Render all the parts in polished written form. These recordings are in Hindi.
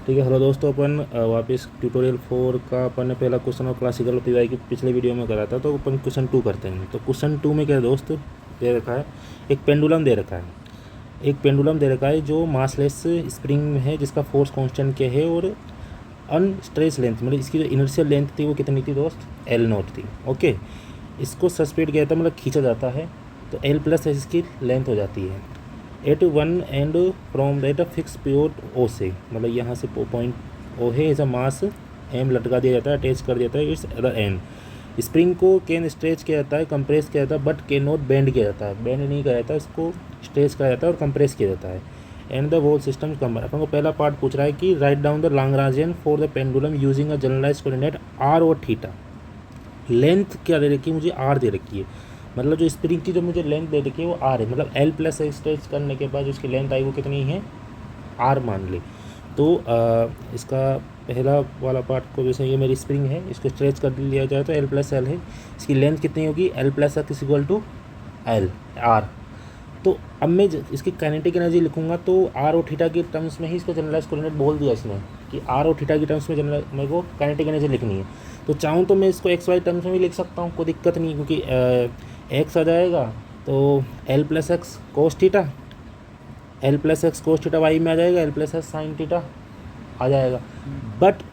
ठीक है। हेलो दोस्तों, अपन वापस ट्यूटोरियल 4 का अपन ने पहला क्वेश्चन और क्लासिकल पीवाई की पिछले वीडियो में करा था, तो अपन क्वेश्चन 2 करते हैं। तो क्वेश्चन 2 में क्या है दोस्त, दे रखा है एक पेंडुलम दे रखा है। एक पेंडुलम दे रखा है जो मासलेस स्प्रिंग में है, जिसका फोर्स कांस्टेंट क्या है और अनस्ट्रेस लेंथ, मतलब इसकी जो इनर्शियल लेंथ थी वो कितनी थी दोस्त, एल नॉट थी। ओके, इसको सस्पेंड किया था, मतलब खींचा जाता है, तो एल प्लस इसकी लेंथ हो जाती है at one end from that fix point O से, मतलब यहाँ से पॉइंट ओ है, ऐसा मास एम लटका दिया जाता है, अटैच कर दिया जाता है इट्स अदर एंड। स्प्रिंग को कैन स्ट्रेच किया जाता है, कंप्रेस किया जाता है, बट कैन नॉट बेंड किया जाता है। बेंड नहीं किया जाता, इसको स्ट्रेच किया जाता है और कंप्रेस किया जाता है। And the whole system combine. अपन को पहला पार्ट पूछ रहा है कि write down the Lagrangian for the pendulum using a generalised coordinate r और थीटा। लेंथ क्या दे रखी है मुझे, आर दे रखी है, मतलब जो स्प्रिंग की जो मुझे लेंथ दे रखी है वो आर है, मतलब एल प्लस स्ट्रेच करने के बाद उसकी लेंथ आई वो कितनी है, आर मान ले। तो इसका पहला वाला पार्ट को, जैसे ये मेरी स्प्रिंग है, इसको स्ट्रेच कर लिया जाए तो एल प्लस एल है, इसकी लेंथ कितनी होगी, L plus X equal to L R. तो अब मैं इसकी काइनेटिक एनर्जी लिखूंगा तो आर और थीटा की टर्म्स में ही इसको जनरलाइज कोऑर्डिनेट बोल दिया इसने कि आर और थीटा की टर्म्स में जनरल मेरे को काइनेटिक एनर्जी लिखनी है। तो चाहूँ तो मैं इसको एक्स वाई टर्म्स में भी लिख सकता हूँ, कोई दिक्कत नहीं, क्योंकि एक्स आ जाएगा तो l plus x cos theta, l plus x cos theta y में आ जाएगा, l plus x sine theta आ जाएगा। बट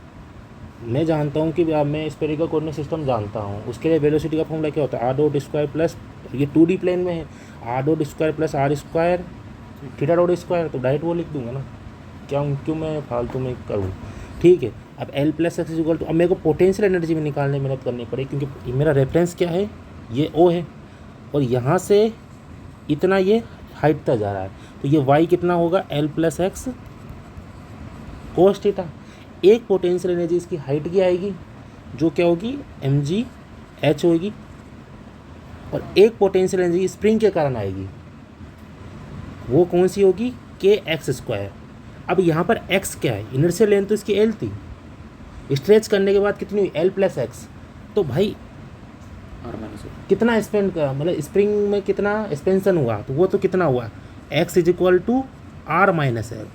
मैं जानता हूँ कि मैं स्फेरिकल कोऑर्डिनेट सिस्टम जानता हूँ, उसके लिए वेलोसिटी का फॉर्मूला क्या होता है, आर डॉट स्क्वायर प्लस, ये 2D प्लेन में है, R dot square plus R square theta dot square, तो डायरेक्ट वो लिख दूंगा ना, क्यों मैं फालतू में करूँ। ठीक है, अब L plus X equal to, अब मेरे को पोटेंशियल एनर्जी में निकालने में मेहनत करनी पड़ेगी, क्योंकि मेरा रेफरेंस क्या है, ये ओ है और यहाँ से इतना ये हाइट तक जा रहा है, तो ये वाई कितना होगा, L plus x cos theta. एक पोटेंशियल एनर्जी इसकी हाइट की आएगी जो क्या होगी, एम जी एच होगी, और एक पोटेंशियल एनर्जी स्प्रिंग के कारण आएगी, वो कौन सी होगी, के एक्स स्क्वायर। अब यहाँ पर एक्स क्या है, इनर्शियल लेंथ तो इसकी एल थी, स्ट्रेच करने के बाद कितनी हुई, एल प्लस एक्स, तो भाई आर माइनस कितना स्पेंड का, मतलब स्प्रिंग में कितना एक्सपेंशन हुआ, तो वो तो कितना हुआ, X is equal to R minus L.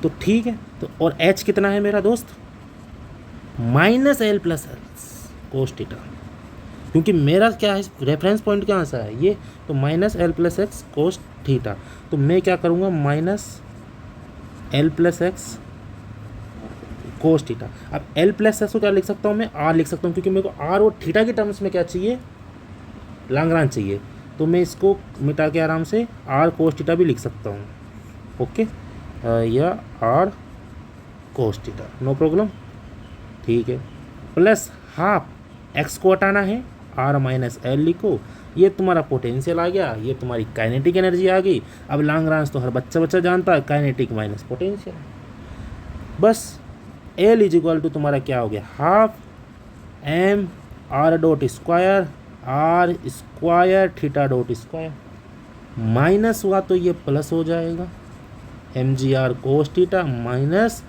तो ठीक है, तो और एच कितना है मेरा दोस्त, minus L plus L cos theta, क्योंकि मेरा क्या है, रेफरेंस पॉइंट कहाँ से है ये, तो minus L plus x cos theta. तो मैं क्या करूँगा, minus L plus x cos theta. अब एल प्लस एक्स को क्या लिख सकता हूँ मैं, आर लिख सकता हूँ, क्योंकि मेरे को आर और थीटा के टर्म्स में क्या चाहिए, लैग्रांज चाहिए, तो मैं इसको मिटा के आराम से आर कोस थीटा भी लिख सकता हूँ। ओके, या R cos theta, no problem. ठीक है, प्लस हाफ एक्स को हटाना है, आर माइनस एल लिखो, ये तुम्हारा पोटेंशियल आ गया, ये तुम्हारी काइनेटिक एनर्जी आ गई। अब लैग्रांज तो हर बच्चा जानता है, काइनेटिक माइनस पोटेंशियल, बस एल इज इक्वल टू तुम्हारा क्या हो गया, half M are dot square R square theta dot square, minus हुआ तो ये प्लस हो जाएगा, M ji R cos theta minus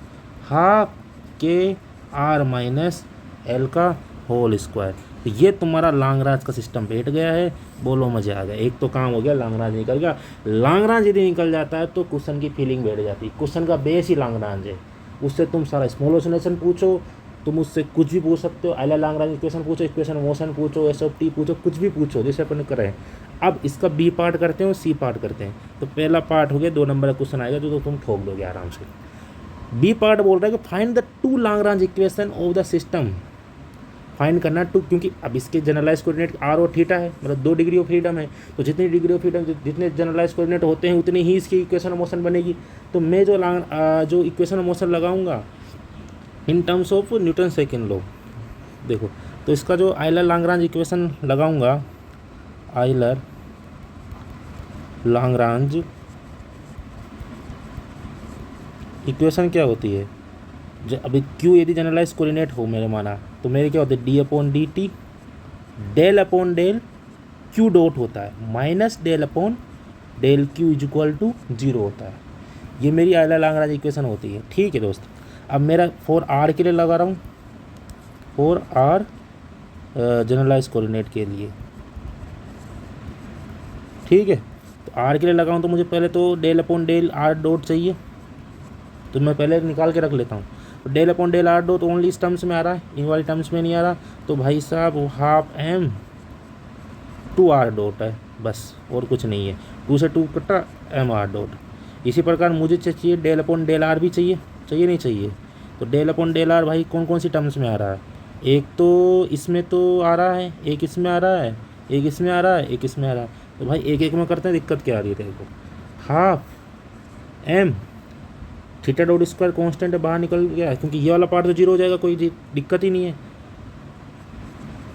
half K are minus L का होल स्क्वायर। तो ये तुम्हारा लैग्रांज का सिस्टम बैठ गया है, बोलो मजे आ गया, एक तो काम हो गया, लैग्रांज निकल गया। लैग्रांज यदि निकल जाता है तो क्वेश्चन की फीलिंग बैठ जाती है, क्वेश्चन का बेस ही लैग्रांज है, उससे तुम सारा स्मॉल ओसिलेशन पूछो, तुम उससे कुछ भी पूछ सकते हो, आइलर लैग्रांज इक्वेशन पूछो, इक्वेशन मोशन पूछो, एस ऑफ टी पूछो, कुछ भी पूछो, जैसे अपन करें। अब इसका बी पार्ट करते हैं और सी पार्ट करते हैं। तो पहला पार्ट हो गया, 2 नंबर का क्वेश्चन आएगा जो तो तुम ठोक दोगे आराम से। बी पार्ट बोल रहा है कि find the 2 Lagrange equation of the system, find करना 2, क्योंकि अब इसके जनरलाइज कोऑर्डिनेट आर और थीटा है, मतलब 2 डिग्री ऑफ फ्रीडम है, तो जितनी डिग्री ऑफ फ्रीडम, जितने जनरलाइज कोऑर्डिनेट होते हैं उतनी ही इसकी इक्वेशन ऑफ मोशन बनेगी। तो मैं जो इक्वेशन ऑफ मोशन लगाऊंगा in terms of Newton second law, देखो, तो इसका जो आइलर लैग्रांज इक्वेशन लगाऊंगा, आइलर लैग्रांज इक्वेशन क्या होती है, अभी क्यू यदि जनरलाइज कोऑर्डिनेट हो मेरे माना, तो मेरे क्या होता है, D upon D T del upon del Q dot होता है, minus del upon del Q is equal to 0 होता है। ये मेरी आइलर लैग्रांज इक्वेशन होती है। ठीक है दोस्त, अब मेरा फॉर आर के लिए लगा रहा हूँ, फॉर आर जनरलाइज कोऑर्डिनेट के लिए, ठीक है। तो आर के लिए लगाऊँ तो मुझे पहले तो del upon del R dot चाहिए, तो मैं पहले निकाल के रख लेता हूँ। तो del upon del R dot only इस टर्म्स में आ रहा है, इन वाली टर्म्स में नहीं आ रहा। तो भाई साहब half M two R dot है बस, और कुछ नहीं है। 2 से 2 कटा एम आर डॉट। इसी प्रकार मुझे चाहिए डेल अपॉन डेल आर भी चाहिए, चाहिए नहीं चाहिए। तो डेल अपॉन डेल आर भाई कौन कौन सी टर्म्स में आ रहा है, एक तो इसमें तो आ रहा है, एक इसमें आ रहा है, एक इसमें आ रहा है, एक इसमें आ रहा है। तो भाई एक एक में करते हैं, दिक्कत क्या आ रही है तेरे को। Half M theta dot square constant है, बाहर निकल गया क्योंकि ये वाला पार्ट तो 0 हो जाएगा, कोई दिक्कत ही नहीं है।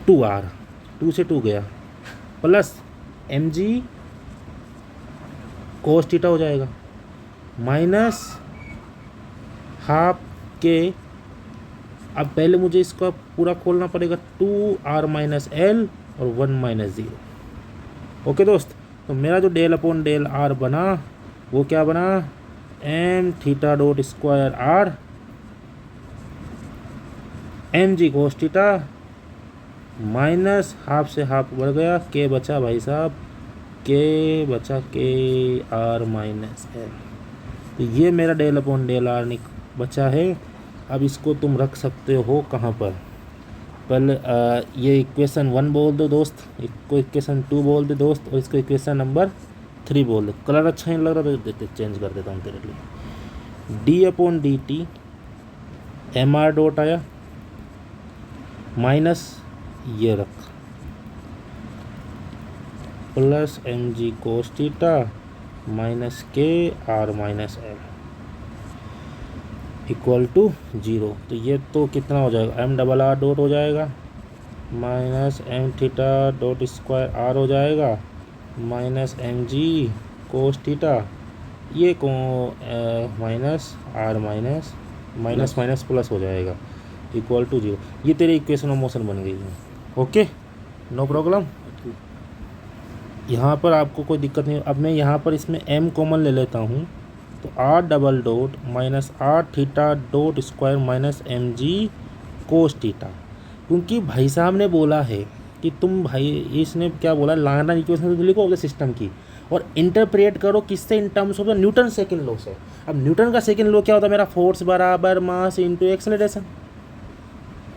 2r 2 से 2 गया plus M G cos theta हो जाएगा माइनस हाफ के। अब पहले मुझे इसका पूरा खोलना पड़ेगा, 2r माइनस एल और 1 माइनस 0। ओके दोस्त, तो मेरा जो डेल अपॉन डेल आर बना वो क्या बना, M theta dot square R M जी कोस थीटा माइनस हाफ से हाफ बढ़ गया, के बचा भाई साहब, के बचा के आर माइनस एल। तो ये मेरा डेल अपॉन डेल आर बचा है। अब इसको तुम रख सकते हो कहाँ पर, पहले ये इक्वेशन 1 बोल दो दोस्त, इसको इक्वेशन 2 बोल दे दोस्त, और इसको इक्वेशन नंबर 3 बोल दे। कलर अच्छा नहीं लग रहा तो देते चेंज कर देता हूँ तेरे लिए। D upon D t m are dot आया माइनस ये रख plus M G cos theta minus k are minus l equal to 0। तो ये तो कितना हो जाएगा, एम डबल आर डॉट हो जाएगा minus M theta dot square R हो जाएगा माइनस एम जी कोस थीटा, ये को minus R minus minus minus plus हो जाएगा इक्वल टू 0। ये तेरी इक्वेशन ऑफ मोशन बन गई है। Okay, no problem. यहाँ पर आपको कोई दिक्कत नहीं। अब मैं यहाँ पर इसमें m कॉमन ले लेता हूँ, तो R double dot minus R theta dot square minus M जी कोस थीटा, क्योंकि भाई साहब ने बोला है कि तुम भाई, इसने क्या बोला, लाग्रांज इक्वेशन तो लिखो ऑफ द सिस्टम की और इंटरप्रेट करो किससे, in terms of the Newton second law से। अब न्यूटन का सेकंड लॉ क्या होता है, मेरा फोर्स बराबर मास इनटू एक्सेलरेशन।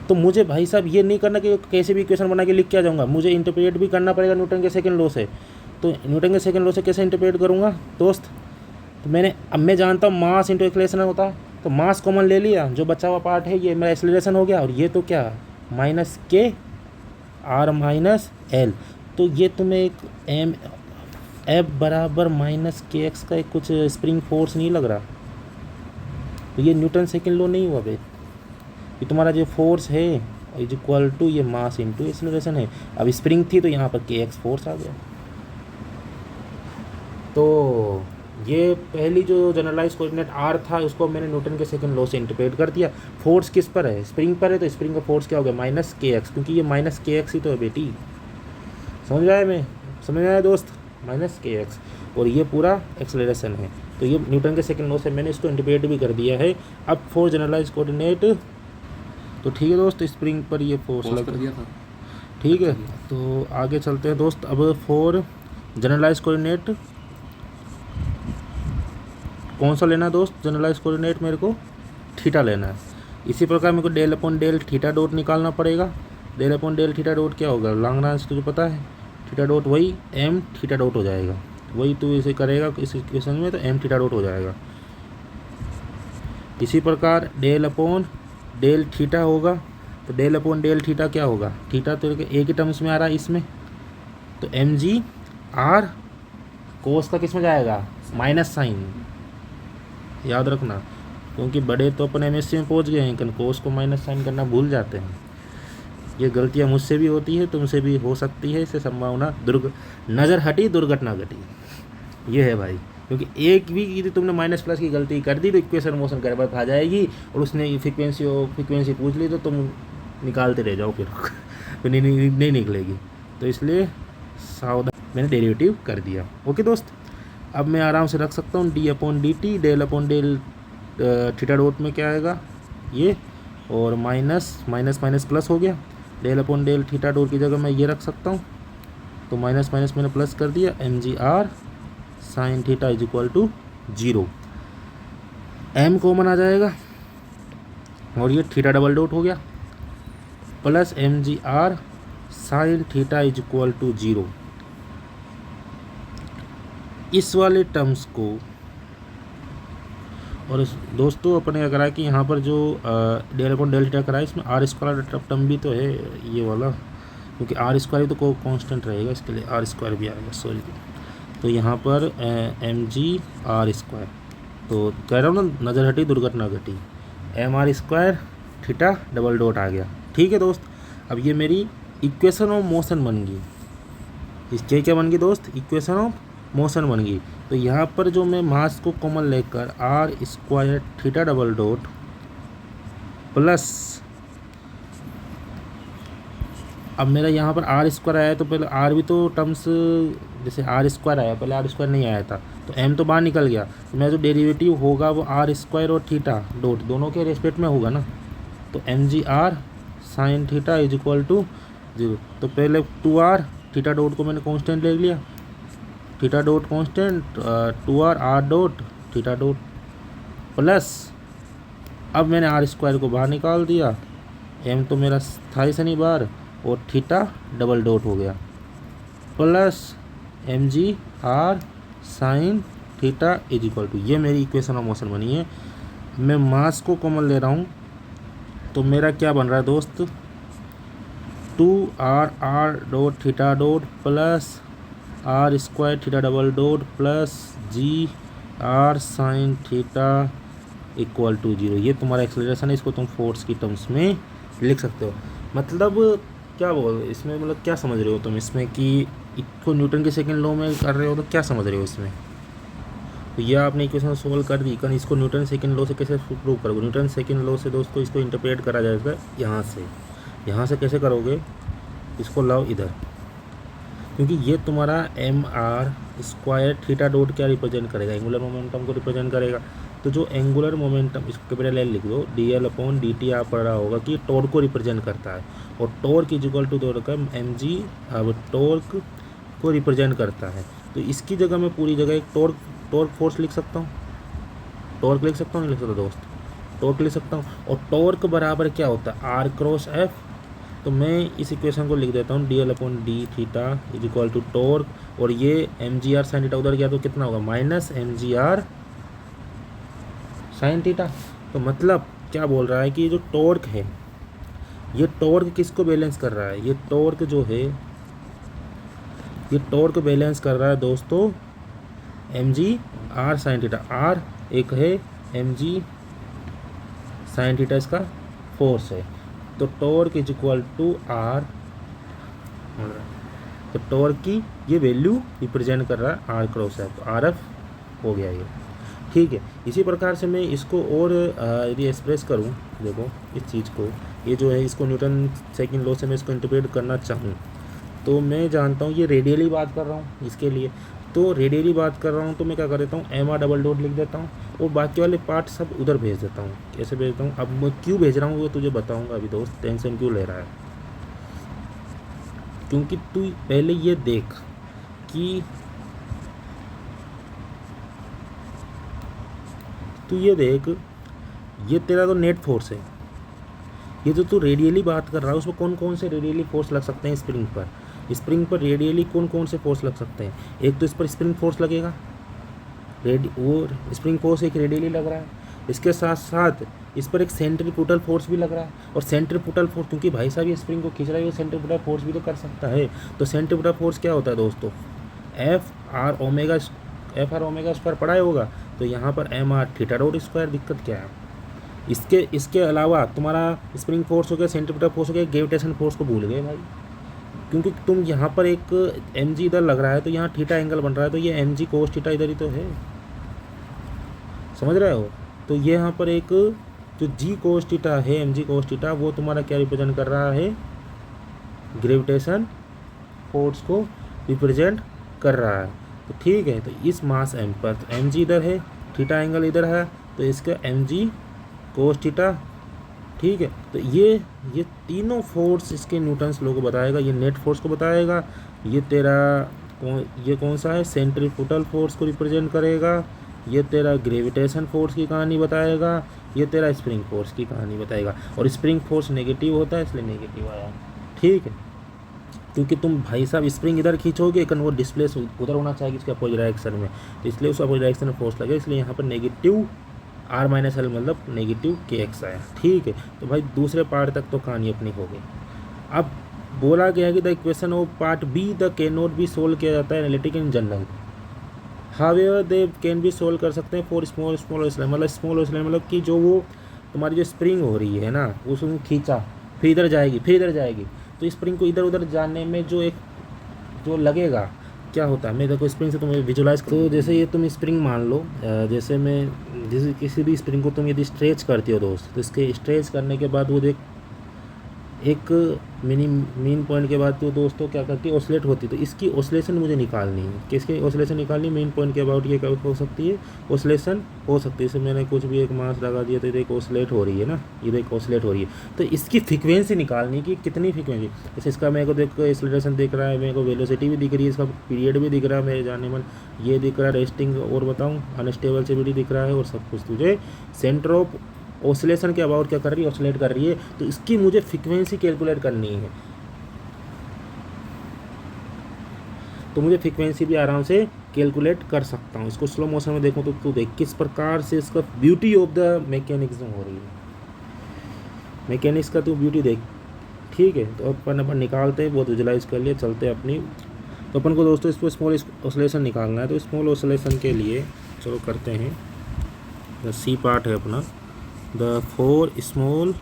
तो मुझे भाई साहब ये नहीं करना कि कैसे भी इक्वेशन बना के लिख के आ जाऊँगा, मुझे इंटरप्रेट भी करना पड़ेगा न्यूटन के सेकंड लॉ से। तो न्यूटन के सेकंड लॉ से कैसे इंटरप्रेट करूँगा दोस्त, तो अब मैं जानता हूँ मास इंटू एक्सेलरेशन होता है, तो मास कॉमन ले लिया, जो बचा हुआ पार्ट है ये मेरा एक्सेलरेशन हो गया, और ये तो क्या minus k are minus L. तो ये तुम्हें एक एम एफ बराबर माइनस के एक्स का एक कुछ स्प्रिंग फोर्स नहीं लग रहा, तो ये न्यूटन सेकंड लॉ नहीं हुआ भाई। ये तुम्हारा जो फोर्स है इज इक्वल टू ये मास इंटू एक्सेलरेशन है। अब स्प्रिंग थी तो यहाँ पर के एक्स फोर्स आ गया। तो ये पहली जो जनरलाइज कोऑर्डिनेट आर था उसको मैंने न्यूटन के सेकंड लॉ से इंटरप्रेट कर दिया। फोर्स किस पर है, स्प्रिंग पर है, तो स्प्रिंग का फोर्स क्या हो गया माइनस के एक्स, क्योंकि ये माइनस के एक्स ही तो है बेटी। समझ आया दोस्त, माइनस के एक्स, और ये पूरा एक्सेलरेशन है। तो ये न्यूटन के सेकंड लॉ से मैंने इसको इंटरप्रेट भी कर दिया है। अब फॉर जनरलाइज कोऑर्डिनेट, तो ठीक है दोस्त, स्प्रिंग पर ये फोर्स लग दिया था, ठीक है। तो आगे चलते हैं दोस्त। अब फॉर जनरलाइज कोऑर्डिनेट कौन सा लेना है दोस्त, जनरलाइज कोऑर्डिनेट मेरे को थीटा लेना है। इसी प्रकार मेरे को del upon del theta dot निकालना पड़ेगा। Del upon del theta dot क्या होगा, लाग्रांज तुझे पता है, थीटा डॉट वही एम थीटा डॉट हो जाएगा, वही तू इसे करेगा इस इक्वेशन में, तो एम थीटा डॉट हो जाएगा। इसी प्रकार डेल अपॉन डेल थीटा होगा, तो डेल अपॉन डेल थीटा क्या होगा, थीटा तो एक ही टर्म्स में आ रहा है इसमें, तो एम जी आर कोस का किस में जाएगा माइनस साइन, याद रखना, क्योंकि बड़े तो अपन एमएससी में पहुंच गए हैं, लेकिन कोस को माइनस साइन करना भूल जाते हैं। ये गलतियां मुझसे भी होती है, तुमसे भी हो सकती है, इससे संभावना नज़र हटी दुर्घटना घटी, ये है भाई। क्योंकि एक भी यदि तुमने माइनस प्लस की गलती कर दी तो इक्वेशन मोशन गड़बड़ खा जाएगी, और उसने फ्रीक्वेंसी पूछ ली तो तुम निकालते रह जाओ, फिर नहीं निकलेगी। तो इसलिए सावधान, मैंने डेरिवेटिव कर दिया। ओके दोस्त, अब मैं आराम से रख सकता हूँ D upon D T, del upon del theta dot में क्या आएगा ये, और माइनस माइनस माइनस प्लस हो गया, del upon del theta dot की जगह मैं ये रख सकता हूँ, तो माइनस माइनस मैंने प्लस कर दिया, m ji are sine theta is equal to 0। M common आ जाएगा और ये थीटा डबल डॉट हो गया plus M G are sine theta is equal to 0। इस वाले टर्म्स को, और दोस्तों अपने अगर है कि यहाँ पर जो डेल अपॉन डेल थीटा करा है इसमें आर स्क्वायर टर्म भी तो है ये वाला, क्योंकि आर स्क्वायर तो को कांस्टेंट रहेगा, इसके लिए आर स्क्वायर भी आएगा सॉरी। तो यहाँ पर एम जी आर स्क्वायर, तो कह रहा हूँ ना नज़र हटी दुर्घटना घटी, m are square theta double dot आ गया। ठीक है दोस्त, अब ये मेरी इक्वेशन ऑफ मोशन बन गई। इसके क्या बन गई दोस्त? इक्वेशन ऑफ मोशन बन गई। तो यहाँ पर जो मैं मास को कॉमन लेकर R square theta double dot plus, अब मेरा यहाँ पर आर स्क्वायर आया तो पहले आर भी तो टर्म्स, जैसे आर स्क्वायर आया पहले आर स्क्वायर नहीं आया था तो एम तो बाहर निकल गया, तो मेरा जो डेरिवेटिव होगा वो आर स्क्वायर और थीटा डॉट दोनों के रेस्पेक्ट में होगा ना। तो M ji are sine theta is equal to 0। तो पहले 2r थीटा डॉट को मैंने कांस्टेंट ले लिया, theta dot constant 2r R dot theta dot plus, अब मैंने आर स्क्वायर को बाहर निकाल दिया, एम तो मेरा था ही नहीं बाहर, और थीटा डबल डॉट हो गया plus M G are sine theta is equal to, ये मेरी इक्वेशन ऑफ मोशन बनी है। मैं मास को कॉमन ले रहा हूँ तो मेरा क्या बन रहा है दोस्त? 2r R dot theta dot plus R square theta double dot plus G are sine theta equal to 0। ये तुम्हारा एक्सेलरेशन है, इसको तुम फोर्स की टर्म्स में लिख सकते हो। मतलब क्या बोल इसमें, मतलब क्या समझ रहे हो तुम इसमें कि इसको न्यूटन के सेकंड लॉ में कर रहे हो तो क्या समझ रहे हो इसमें? तो ये आपने इक्वेशन सोल्व कर दी, कारण इसको न्यूटन सेकंड लॉ से कैसे प्रूव करोगे? न्यूटन सेकंड लॉ से दोस्तों इसको इंटरप्रेट करा जाएगा यहाँ से कैसे करोगे? इसको लाओ इधर, क्योंकि ये तुम्हारा M are square theta dot क्या रिप्रेजेंट करेगा? एंगुलर मोमेंटम को रिप्रेजेंट करेगा। तो जो एंगुलर मोमेंटम, इसको कैपिटल एल लिख दो, D L upon D T आप पढ़ रहा होगा कि टॉर्क को रिप्रेजेंट करता है, और torque is equal to torque M G, अब टॉर्क को रिप्रेजेंट करता है। तो इसकी जगह मैं पूरी जगह एक टॉर्क फोर्स लिख सकता हूँ, टॉर्क लिख सकता हूँ, नहीं लिख सकता दोस्त? टॉर्क लिख सकता हूँ। और टॉर्क बराबर क्या होता है? R cross F. तो मैं इस इक्वेशन को लिख देता हूँ, D L upon D theta is equal to torque, और ये M ji are sine theta उधर गया तो कितना होगा? Minus M ji are sine theta. तो मतलब क्या बोल रहा है कि ये जो टॉर्क है, ये टॉर्क किसको बैलेंस कर रहा है? ये टॉर्क जो है, ये टॉर्क बैलेंस कर रहा है दोस्तों M ji are sine theta. R एक है, एम जी साइन थीटा इसका फोर्स है। तो torque is equal to R, तो टॉर्क की ये वैल्यू रिप्रेजेंट कर रहा है आर क्रॉस एफ, तो आर एफ हो गया ये। ठीक है, इसी प्रकार से मैं इसको और यदि एक्सप्रेस करूँ, देखो इस चीज़ को, ये जो है इसको न्यूटन सेकंड लॉ से मैं इसको इंटरप्रेट करना चाहूँ तो मैं जानता हूँ ये रेडियली बात कर रहा हूँ इसके लिए, तो रेडियली बात कर रहा हूँ तो मैं क्या कर देता हूँ, एम आर डबल डॉट लिख देता हूँ और बाकी वाले पार्ट सब उधर भेज देता हूँ। कैसे भेजता हूँ? अब मैं क्यों भेज रहा हूँ वो तुझे बताऊँगा अभी दोस्त, टेंशन क्यों ले रहा है? क्योंकि तू पहले ये देख कि तू ये देख, ये तेरा तो नेट फोर्स है, ये जो तू रेडियली बात कर रहा है उसमें कौन कौन से रेडियली फोर्स लग सकते हैं स्प्रिंग पर? स्प्रिंग पर रेडियली कौन कौन से फोर्स लग सकते हैं? एक तो इस पर स्प्रिंग फोर्स लगेगा, वो स्प्रिंग फोर्स एक रेडियली लग रहा है, इसके साथ साथ इस पर एक सेंट्रीफ्यूगल फोर्स भी लग रहा है, और सेंट्रीफ्यूगल फोर्स क्योंकि भाई साहब ये स्प्रिंग को खींच रहा है, वो सेंट्रीफ्यूगल फोर्स भी तो कर सकता है। तो सेंट्रीफ्यूगल फोर्स क्या होता है दोस्तों? एफ आर ओमेगा स्क्वायर पढ़ा होगा। तो यहाँ पर M R theta dot square, दिक्कत क्या है? इसके अलावा तुम्हारा स्प्रिंग फोर्स हो गया, सेंट्रीफ्यूगल फोर्स हो गया, ग्रेविटेशन फोर्स को भूल गए भाई, क्योंकि तुम यहाँ पर एक एम जी इधर लग रहा है तो यहाँ थीटा एंगल बन रहा है, तो ये एम जी कोस थीटा इधर ही तो है, समझ रहे हो? तो ये यहाँ पर एक जो जी कोस थीटा है, एम जी कोस थीटा, वो तुम्हारा क्या रिप्रेजेंट कर रहा है? ग्रेविटेशन फोर्स को रिप्रेजेंट कर रहा है। तो ठीक है, तो इस मास एम पर तो एम जी इधर है, थीटा एंगल इधर है, तो इसका एम जी कोस थीटा। ठीक है, तो ये तीनों फोर्स इसके न्यूटन्स लॉ को बताएगा, ये नेट फोर्स को बताएगा, ये तेरा ये कौन सा है? सेंट्रीफ्यूगल फोर्स को रिप्रेजेंट करेगा, ये तेरा ग्रेविटेशन फोर्स की कहानी बताएगा, ये तेरा स्प्रिंग फोर्स की कहानी बताएगा। और स्प्रिंग फोर्स नेगेटिव होता है इसलिए नेगेटिव आया, ठीक है। क्योंकि तुम भाई साहब स्प्रिंग इधर खींचोगे वो डिस्प्लेस उधर होना चाहिए इसके अपोजिट डायरेक्शन में, तो इसलिए उस अपोजिट डायरेक्शन में फोर्स लगेगा, इसलिए यहाँ पर नेगेटिव आर माइनस एल मतलब नेगेटिव के एक्स आया, ठीक है। तो भाई दूसरे पार्ट तक तो कहानी अपनी हो गई। अब बोला गया है कि the equation of part be the can not be solve किया जाता है analytic in general, however they can be solve कर सकते हैं फॉर स्मॉल ओसिलेशन, मतलब स्मॉल ओसिलेशन मतलब कि जो वो तुम्हारी जो स्प्रिंग हो रही है ना उसको खींचा फिर इधर जाएगी फिर इधर जाएगी, तो स्प्रिंग को इधर उधर जाने में जो एक जो लगेगा क्या होता है, मैं देखो स्प्रिंग से तुम्हें विजुलाइज तो जैसे ये तुम स्प्रिंग मान लो, जैसे किसी भी स्प्रिंग को तुम यदि स्ट्रेच करती हो दोस्त, तो इसके स्ट्रेच करने के बाद वो एक मीन पॉइंट के बाद तो दोस्तों क्या करती है ऑसिलेट होती है, तो इसकी ऑसिलेशन मुझे निकालनी है, किसकी ऑसिलेशन निकालनी है, मीन पॉइंट के अबाउट ये क्या हो सकती है ऑसिलेशन हो सकती है। जैसे मैंने कुछ भी एक मास लगा दिया तो ये देखो ऑसिलेट हो रही है ना, ये देखो ऑसिलेट हो रही है, तो इसकी फ्रीक्वेंसी निकालनी है कि कितनी फ्रीक्वेंसी, जैसे इसका मेरे को देखो एक्सेलरेशन दिख रहा है, मेरे को वेलोसिटी भी दिख रही है, इसका पीरियड भी दिख रहा है मेरे जाने मन, ये दिख रहा है रेस्टिंग और बताऊँ अनस्टेबल स्टेबिलिटी दिख रहा है, और सब कुछ तुझे सेंटर ऑफ ऑसिलेशन के अबाउट क्या कर रही है ऑसिलेट कर रही है, तो इसकी मुझे फ्रीक्वेंसी कैलकुलेट करनी है, तो मुझे फ्रीक्वेंसी भी आराम से कैलकुलेट कर सकता हूँ। इसको स्लो मोशन में देखूँ तो तू देख किस प्रकार से इसका ब्यूटी ऑफ द मैकेनिज्म हो रही है, मैकेनिक्स का तू ब्यूटी देख, ठीक है। तो अपन निकालते हैं, बहुत विजुलाइज कर लिया, चलते हैं अपनी। तो अपन को दोस्तों इसको स्मॉल ऑसिलेशन निकालना है, तो स्मॉल ऑसिलेशन के लिए चलो करते हैं, सी पार्ट है अपना द 4 स्मॉल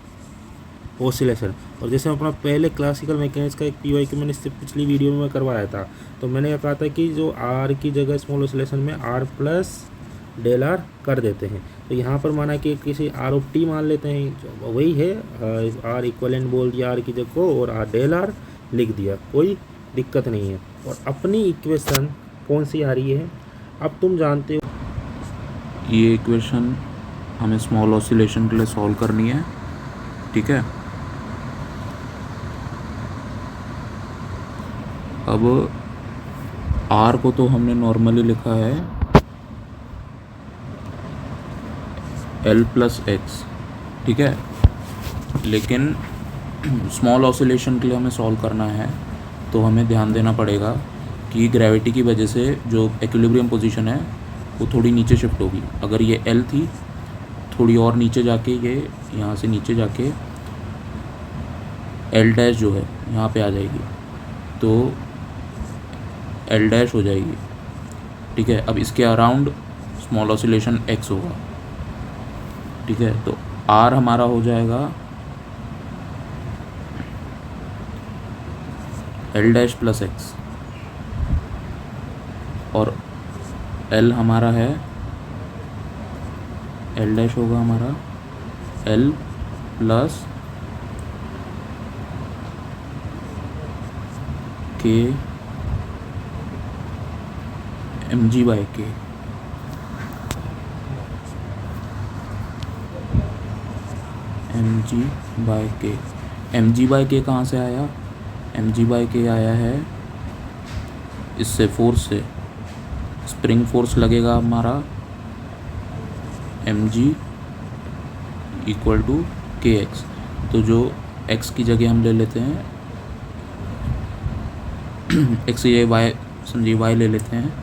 ऑसिलेशन। और जैसे अपना पहले क्लासिकल मैकेनिक्स का एक पीवाई की मैंने इससे पिछली वीडियो में करवाया था, तो मैंने ये कहा था कि जो आर की जगह स्मॉल ऑसिलेशन में आर प्लस डेल आर कर देते हैं, तो यहाँ पर माना कि किसी आर ऑफ टी मान लेते हैं, वही है आर इक्वलेंट बोल दिया आर की जगह को और आर डेल आर लिख दिया, कोई दिक्कत नहीं है। और अपनी इक्वेशन कौन सी आ रही है, अब तुम जानते हो ये इक्वेशन हमें स्मॉल ऑसिलेशन के लिए सॉल्व करनी है, ठीक है। अब आर को तो हमने नॉर्मली लिखा है एल प्लस एक्स, ठीक है, लेकिन स्मॉल ऑसिलेशन के लिए हमें सॉल्व करना है, तो हमें ध्यान देना पड़ेगा कि ग्रेविटी की वजह से जो इक्विलिब्रियम पोजीशन है वो थोड़ी नीचे शिफ्ट होगी। अगर ये एल थी, थोड़ी और नीचे जाके ये यहाँ से नीचे जाके एल डैश जो है यहाँ पे आ जाएगी, तो एल डैश हो जाएगी, ठीक है। अब इसके अराउंड स्मॉल ऑसिलेशन एक्स होगा, ठीक है। तो आर हमारा हो जाएगा एल डैश प्लस एक्स, और एल हमारा है एल डैश होगा हमारा एल प्लस के एम जी बाई के, एम जी बाई के। एम जी बाई के कहाँ से आया, एम जी बाई के आया है इससे फोर्स से, स्प्रिंग फोर्स लगेगा हमारा एम जी इक्वल टू के एक्स, तो जो एक्स की जगह हम ले लेते हैं एक्स ये वाई समझिए वाई ले लेते हैं,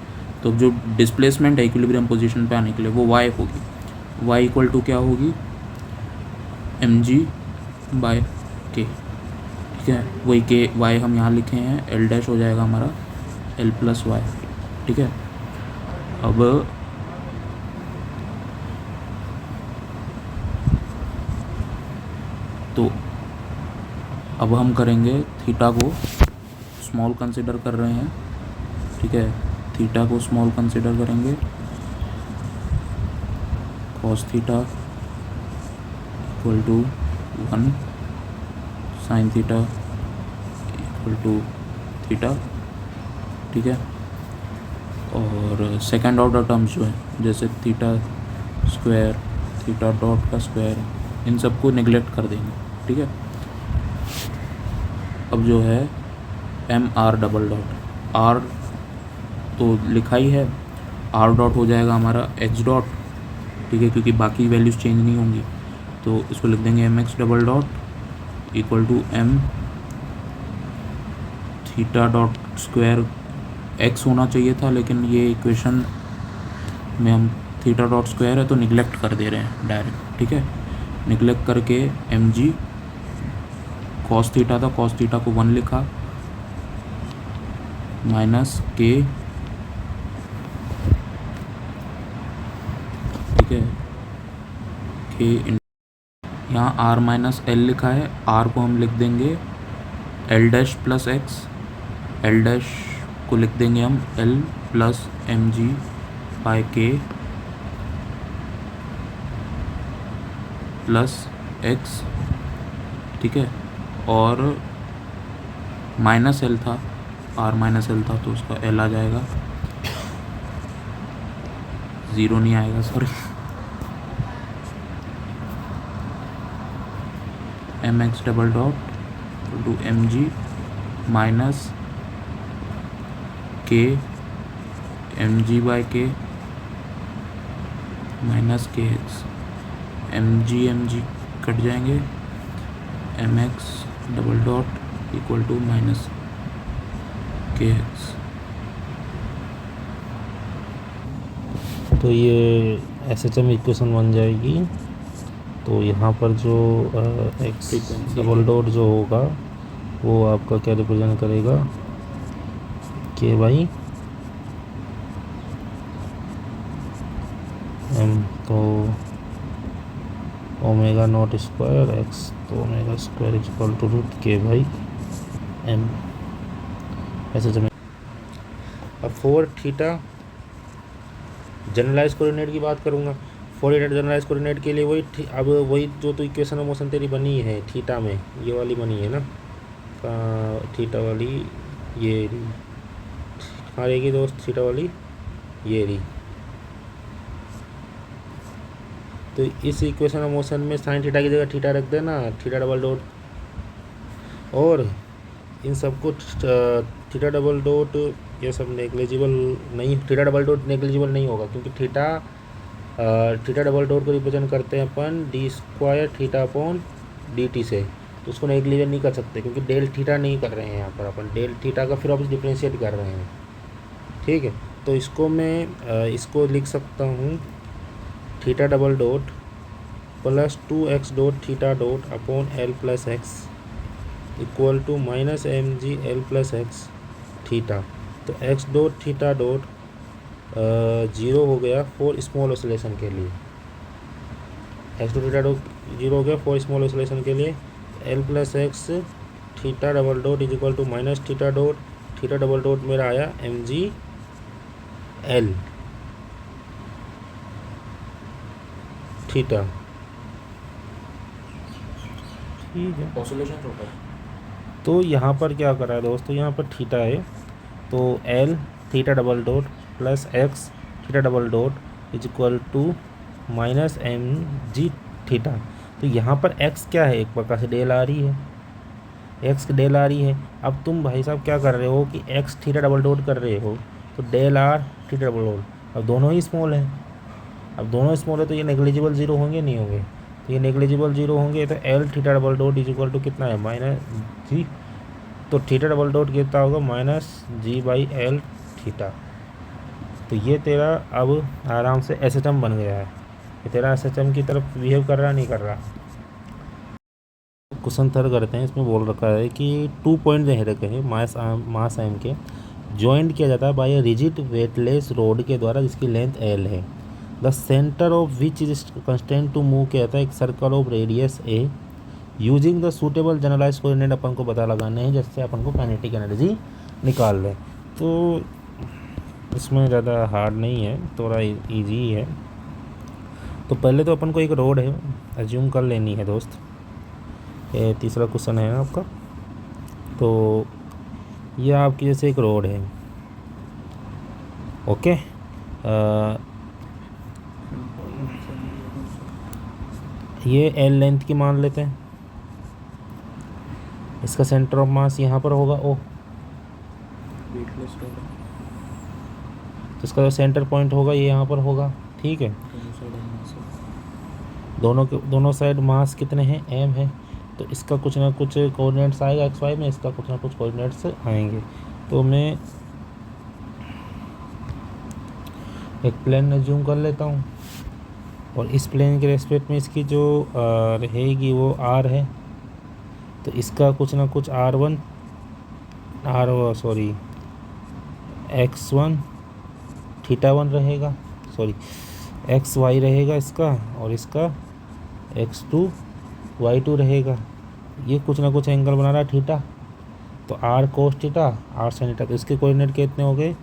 तो जो डिस्प्लेसमेंट है इक्विलिब्रियम पोजीशन पे आने के लिए वो वाई होगी, वाई इक्वल टू क्या होगी एम जी बाय के, ठीक है। वही के वाई हम यहाँ लिखे हैं, एल डैश हो जाएगा हमारा एल प्लस वाई, ठीक है। अब हम करेंगे थीटा को स्मॉल कंसिडर कर रहे हैं, ठीक है। थीटा को स्मॉल कंसिडर करेंगे, cos theta equal to 1 sine theta equal to theta, ठीक है। और सेकंड ऑर्डर टर्म्स जो है जैसे थीटा स्क्वायर, थीटा डॉट का स्क्वायर, इन सबको नेग्लेक्ट कर देंगे, ठीक है। अब जो है M R double dot, R तो लिखा ही है, आर डॉट हो जाएगा हमारा एच डॉट, ठीक है, क्योंकि बाकी वैल्यूज़ चेंज नहीं होंगी। तो इसको लिख देंगे M X double dot equal to M theta dot square, X होना चाहिए था लेकिन ये इक्वेशन में हम थीटा डॉट स्क्वायर है तो निगलेक्ट कर दे रहे हैं डायरेक्ट, ठीक है। निगलेक्ट करके एम जी कॉस थीटा था, कॉस थीटा को 1 लिखा, माइनस के, ठीक है, के यहाँ आर माइनस एल लिखा है, आर को हम लिख देंगे L dash plus X, L dash को लिख देंगे हम L plus M G by K plus X, ठीक है। और माइनस एल था, आर माइनस एल था तो उसका एल आ जाएगा, 0 नहीं आएगा, sorry, M X double dot to M G minus K M G by K minus K X, M G cut जाएंगे, M X double dot equal to minus K x. तो ये SHM इक्वेशन बन जाएगी। तो यहाँ पर जो एक्स डबल डॉट जो होगा वो आपका क्या रिप्रेजेंट करेगा, के बाई एम, तो ओमेगा नॉट स्क्वायर एक्स, तो omega square equal to root K by M, ऐसे जमे। अब फॉर थीटा जनरलाइज कोऑर्डिनेट की बात करूँगा। फॉर थीटा जनरलाइज कोऑर्डिनेट के लिए अब वही जो तो इक्वेशन ऑफ मोशन तेरी बनी है थीटा में, ये वाली बनी है ना, थीटा वाली ये रही, कहाँ रहेगी दोस्त थीटा वाली, ये रही। तो इस इक्वेशन ऑफ मोशन में साइन थीटा की जगह थीटा रख देना, थीटा डबल डॉट, और इन सबको थीटा डबल डॉट, ये सब नेग्लिजिबल नहीं, थीटा डबल डॉट नेग्लिजिबल नहीं होगा क्योंकि थीटा डबल डॉट को रिप्रेजेंट करते हैं अपन d square theta upon D t से, तो उसको नेग्लिजिबल नहीं कर सकते क्योंकि डेल थीटा नहीं कर रहे हैं यहाँ पर अपन, डेल थीटा का फिर वापस डिफ्रेंशिएट कर रहे हैं, ठीक है। तो इसको मैं इसको लिख सकता हूँ theta double dot plus 2x dot theta dot upon L plus X equal to minus M G L plus X theta. तो एक्स डॉट थीटा डॉट 0 हो गया फॉर स्मॉल ऑसिलेशन के लिए, एक्स डॉट थीटा डॉट 0 हो गया फॉर स्मॉल ऑसिलेशन के लिए, L plus X theta double dot is equal to minus theta double dot मेरा आया एम जी एल थीटा, ठीक है। ऑसिलेशन होता है तो यहाँ पर क्या करा है दोस्तों, यहाँ पर थीटा है तो L theta double dot plus X theta double dot is equal to minus M G theta. तो यहाँ पर एक्स क्या है, एक प्रकार से डेल आ रही है, एक्स डेल आ रही है। अब तुम भाई साहब क्या कर रहे हो कि एक्स थीटा डबल डॉट कर रहे हो तो del R theta double dot, अब दोनों ही स्मॉल हैं, अब दोनों स्मॉल है तो ये नेग्लिजिबल जीरो होंगे नहीं होंगे, तो ये नेग्लिजिबल जीरो होंगे। तो L theta double dot is equal to कितना है माइनस जी, तो थीटा डबल डॉट कितना होगा minus G by L theta. तो ये तेरा अब आराम से SHM बन गया है, ये तेरा SHM की तरफ बिहेव कर रहा नहीं कर रहा। क्वेश्चन थर्ड करते हैं, इसमें बोल रखा है कि 2 पॉइंट दे रखे हैं मास एम के, जॉइंट किया जाता है by a rigid weightless rod के द्वारा जिसकी लेंथ एल है, the centre of which is constant to move किया जाता है एक circle of radius a, using the suitable generalise coordinate अपन को पता लगाने हैं जिससे अपन को काइनेटिक एनर्जी निकाल लें। तो इसमें ज़्यादा हार्ड नहीं है, थोड़ा इजी है। तो पहले तो अपन को एक रोड है एज्यूम कर लेनी है दोस्त, ये तीसरा क्वेश्चन है आपका। तो ये आपकी जैसे एक रोड है, ओके, ये एल लेंथ की मान लेते हैं, इसका सेंटर ऑफ मास यहाँ पर होगा ओ, वेटलेस रोड, तो इसका जो सेंटर पॉइंट होगा ये यहाँ पर होगा, ठीक है। दोनों साइड मास कितने हैं, m है, तो इसका कुछ ना कुछ कोऑर्डिनेट्स आएगा एक्स वाई में, इसका कुछ ना कुछ कोऑर्डिनेट्स आएंगे। तो मैं एक प्लेन एज्यूम कर लेता हूँ और इस प्लेन के रेस्पेक्ट में इसकी जो रहेगी वो r है, तो इसका कुछ ना कुछ x1 θ1 रहेगा, xy रहेगा इसका, और इसका x2 y2 रहेगा। ये कुछ ना कुछ एंगल बना रहा है थीटा, तो r cos theta r sin theta, तो इसके कोऑर्डिनेट कितने हो गए,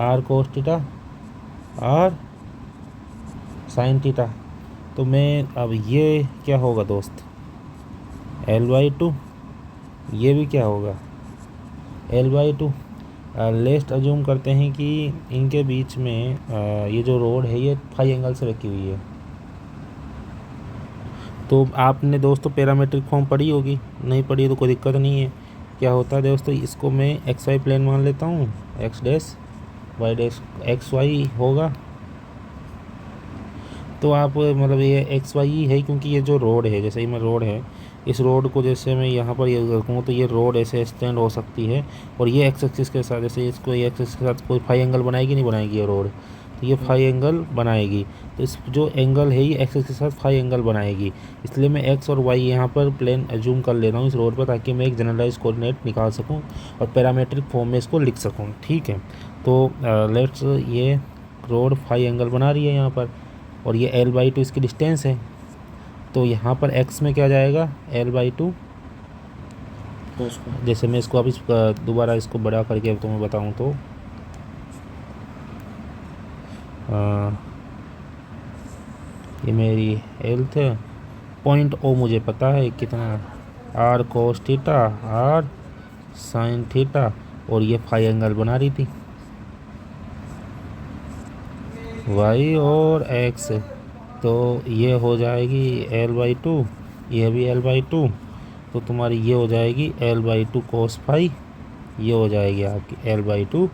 r cos theta r sin theta. तो मैं अब ये क्या होगा दोस्त, l/2, ये भी क्या होगा l/2। लेस्ट अज्यूम करते हैं कि इनके बीच में ये जो रोड है ये फाई एंगल से रखी हुई है। तो आपने दोस्तों पैरामेट्रिक फॉर्म पढ़ी होगी, नहीं पढ़ी तो कोई दिक्कत नहीं है। क्या होता है दोस्तों, इसको मैं एक्स वाई प्लेन मान लेता हूँ, X dash Y dash X Y होगा। तो आप मतलब ये एक्स वाई ही है, क्योंकि ये जो रोड है, जैसे ही मैं रोड है, इस रोड को जैसे मैं यहाँ पर ये रखूँ तो ये रोड ऐसे एक्सटेंड हो सकती है, और ये एक्स एक्सिस के साथ, जैसे इसको ये एक्सिस के साथ कोई फाई एंगल बनाएगी नहीं बनाएगी ये रोड, तो ये फाई एंगल बनाएगी। तो इस जो एंगल है ये एक्स एक्सिस के साथ फाई एंगल बनाएगी, इसलिए मैं एक्स और वाई यहाँ पर प्लेन एज्यूम कर लेता हूँ इस रोड पर, ताकि मैं एक जनरलाइज कोऑर्डिनेट निकाल सकूँ और पैरामेट्रिक फॉर्म में इसको लिख सकूँ, ठीक है। तो लेट्स ये रोड फाई एंगल बना रही है यहाँ पर, और ये l/2 इसकी डिस्टेंस है। तो यहाँ पर x में क्या जाएगा, l/2। जैसे मैं इसको अभी दोबारा इसको बड़ा करके तो मैं बताऊँ तो ये मेरी हेल्थ है, पॉइंट O मुझे पता है कितना, r cos theta r sin theta, और ये फाई एंगल बना रही थी y और x, तो ये हो जाएगी l/2, ये भी l/2, तो तुम्हारी ये हो जाएगी l/2 cos फाई, ये हो जाएगी आपकी l/2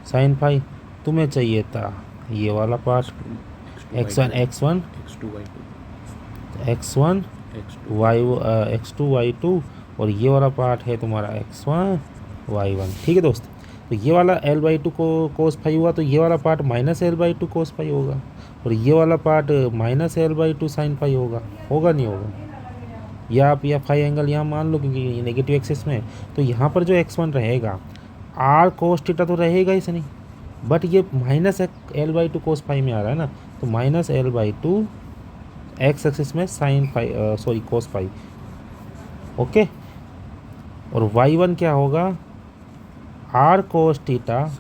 sin फाई। तुम्हें चाहिए था ये वाला पार्ट x1 x2 y2, और ये वाला पार्ट है तुम्हारा x1 y1, ठीक है दोस्त। तो ये वाला l/2 को cos फाई हुआ, तो ये वाला part minus l/2 cos phi होगा, और ये वाला part minus l/2 sin phi होगा नहीं होगा, या आप या फाई एंगल यहाँ मान लो क्योंकि ये नेगेटिव एक्सिस में। तो यहाँ पर जो x1 रहेगा r cos थीटा तो रहेगा ही नहीं, बट ये माइनस l/2 cos फाई में आ रहा है ना, तो माइनस l/2 x एक्सिस में sin phi cos phi, okay. और y1 क्या होगा, r cos theta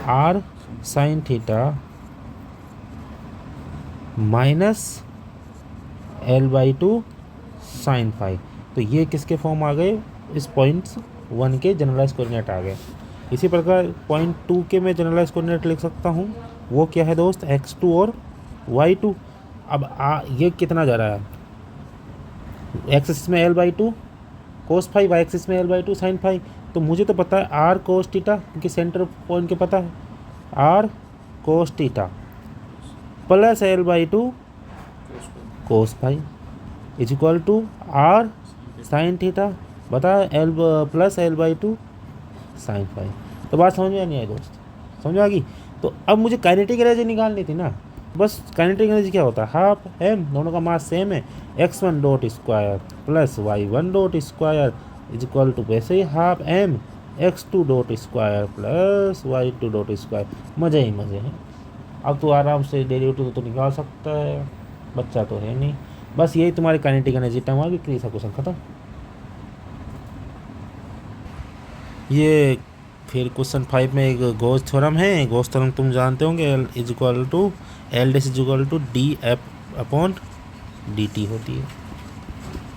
r sin theta minus l/2 sin phi. तो ये किसके फॉर्म आ गए, इस पॉइंट्स 1 के जनरलाइज कोऑर्डिनेट आ गए। इसी प्रकार पॉइंट 2 के मैं जनरलाइज कोऑर्डिनेट लिख सकता हूँ, वो क्या है दोस्त, x2 और y2। अब ये कितना जा रहा है, x एक्सिस में l/2 cos phi, y axis में l/2 sin फाई। तो मुझे तो पता है r cos थीटा, क्योंकि सेंटर पॉइंट के पता है, r cos theta plus l/2 cos phi is equal to r sin theta बता l plus l/2 sin phi. तो बात समझ में नहीं आई दोस्त, समझ आ गई। तो अब मुझे काइनेटिक एनर्जी निकालनी थी ना, बस काइनेटिक एनर्जी क्या होता है, हाफ m, दोनों का मास सेम है, x1 dot square plus y1 dot square is equal to वैसे ही half m x2 dot square plus y2 dot square. मज़े ही मज़े हैं। अब तो आराम से डेरिवेटिव तो निकाल सकता है, बच्चा तो है नहीं। बस यही तुम्हारी काइनेटिक एनर्जी टर्म आ गई, क्वेश्चन खत्म। ये फिर क्वेश्चन 5 में एक गॉस थ्योरम है। गॉस थ्योरम तुम जानते होंगे, L is equal to dF/dt होती है।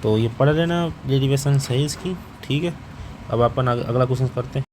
तो ये पढ़ लेना, डेरिवेशन सही इसकी, ठीक है। अब अपन अगला क्वेश्चन करते हैं।